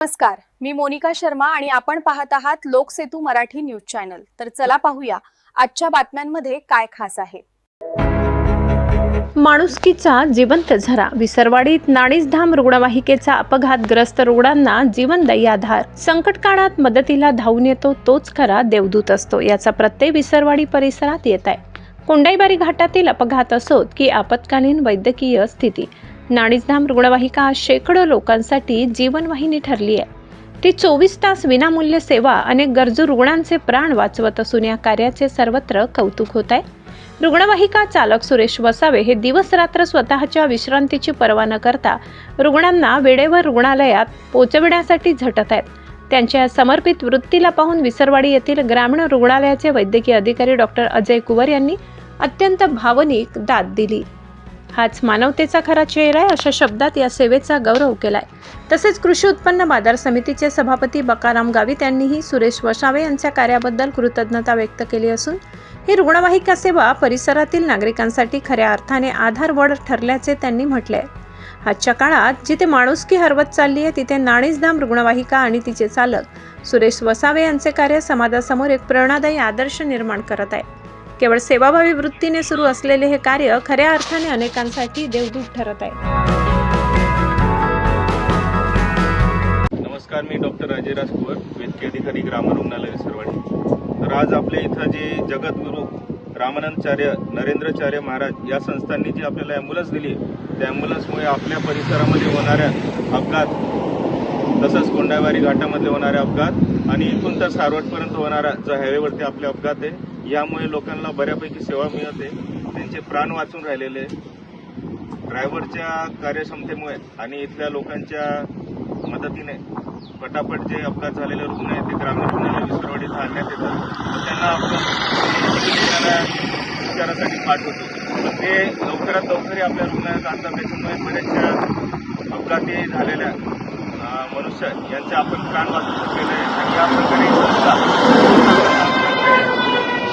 नमस्कार, मी मोनिका शर्मा आणि आपण पाहत आहात लोकसेतू मराठी न्यूज चॅनल। तर चला पाहूया आजच्या बातम्यांमध्ये काय खास आहे। माणुसकीचा जिवंत झरा विसरवाडीत नाणीसधाम रुग्णवाहिकेचा अपघातग्रस्त रुग्णांना जीवनदायी आधार। संकट काळात मदतीला धावून येतो तोच खरा देवदूत असतो, याचा प्रत्यय विसरवाडी परिसरात येत आहे। कोंडाईबारी घाटातील अपघात असोत की आपत्कालीन वैद्यकीय स्थिती, नाणीसधाम रुग्णवाहिका आज शेकडो लोकांसाठी जीवनवाहिनी ठरली आहे। ती 24 तास विनामूल्य सेवा अनेक गरजू रुग्णांचे प्राण वाचवत असून या कार्याचे सर्वत्र कौतुक होत आहे। रुग्णवाहिका चालक सुरेश वसावे हे दिवस रात्र स्वतःच्या विश्रांतीची पर्वा न करता रुग्णांना वेळेवर रुग्णालयात पोहोचविण्यासाठी झटत आहेत। त्यांच्या समर्पित वृत्तीला पाहून विसरवाडी येथील ग्रामीण रुग्णालयाचे वैद्यकीय अधिकारी डॉक्टर अजय कुवर यांनी अत्यंत भावनिक दाद दिली। हाच मानवतेचा खरा चेहरा आहे, अशा शब्दात या सेवेचा गौरव केलाय। तसेच कृषी उत्पन्न बाजार समितीचे सभापती बकाराम गावित यांनीही सुरेश वसावे यांच्या कार्याबद्दल कृतज्ञता व्यक्त केली असून ही रुग्णवाहिका सेवा परिसरातील नागरिकांसाठी खऱ्या अर्थाने आधारवड ठरल्याचे त्यांनी म्हटले। आजच्या काळात जिथे माणुसकी हरवत चालली आहे तिथे नाणीसधाम रुग्णवाहिका आणि तिचे चालक सुरेश वसावे यांचे कार्य समाजासमोर एक प्रेरणादायी आदर्श निर्माण करत आहे। केवळ सेवाभावी वृत्तीने सुरू असलेले हे कार्य खऱ्या अर्थाने अनेकांसाठी देवदूत ठरत आहे। नमस्कार, मी डॉक्टर अजयराज कुवर, वैद्यकीय अधिकारी ग्रामीण रुग्णालय विसरवाडी। तर आज आपल्या इथं जे जगद्गुरू रामानंदाचार्य नरेंद्राचार्य महाराज या संस्थांनी जी आपल्याला ॲम्ब्युलन्स दिली, त्या ॲम्ब्युलन्समुळे आपल्या परिसरामध्ये होणाऱ्या अपघात, तसंच कोंडाईबारी घाटामध्ये होणारे अपघात आणि इथून तर सारवटपर्यंत होणारा जो हायवेवरती आपले अपघात आहे, यामुळे लोकांना बऱ्यापैकी सेवा मिळते, त्यांचे प्राण वाचून राहिलेले। ड्रायव्हरच्या कार्यक्षमतेमुळे आणि इथल्या लोकांच्या मदतीने पटापट जे अपघात झालेले रुग्ण आहेत ते ग्रामीण रुग्णालय विसरवाडीत आणण्यात येतात। त्यांना आपण उपचारासाठी पाठवतो, पण ते लवकरात लवकर आपल्या रुग्णालयात आणतात। त्याच्यामुळे बऱ्याचशा अपघाती झालेल्या मनुष्य यांचे आपण प्राण वाचू शकलेले आहे आणि या प्रकारे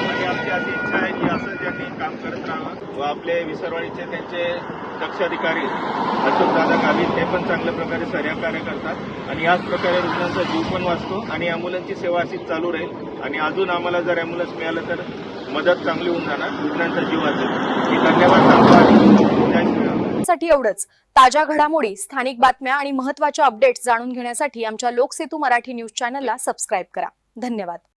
आणि आमची अशी इच्छा आहे की असं त्यांनी काम करत राहावं व आपले विसरवाडीचे त्यांचे दक्ष अधिकारी अशोकदादा गावित हे पण चांगल्या प्रकारे सहकार्य करतात आणि याच प्रकारे रुग्णांचा जीव पण वाचतो आणि ॲम्ब्युलन्सची सेवा अशीच चालू राहील आणि अजून आम्हाला जर ॲम्ब्युलन्स मिळालं तर मदत चांगली होऊन जाणार, रुग्णांचा जीव वाचेल। मी धन्यवाद सांगतो आणि जय श्रीराम। साठी एवढंच। ताज्या घडामोडी, स्थानिक बातम्या आणि महत्त्वाच्या अपडेट्स जाणून घेण्यासाठी आमच्या लोकसेतू मराठी न्यूज चॅनलला सबस्क्राइब करा। धन्यवाद।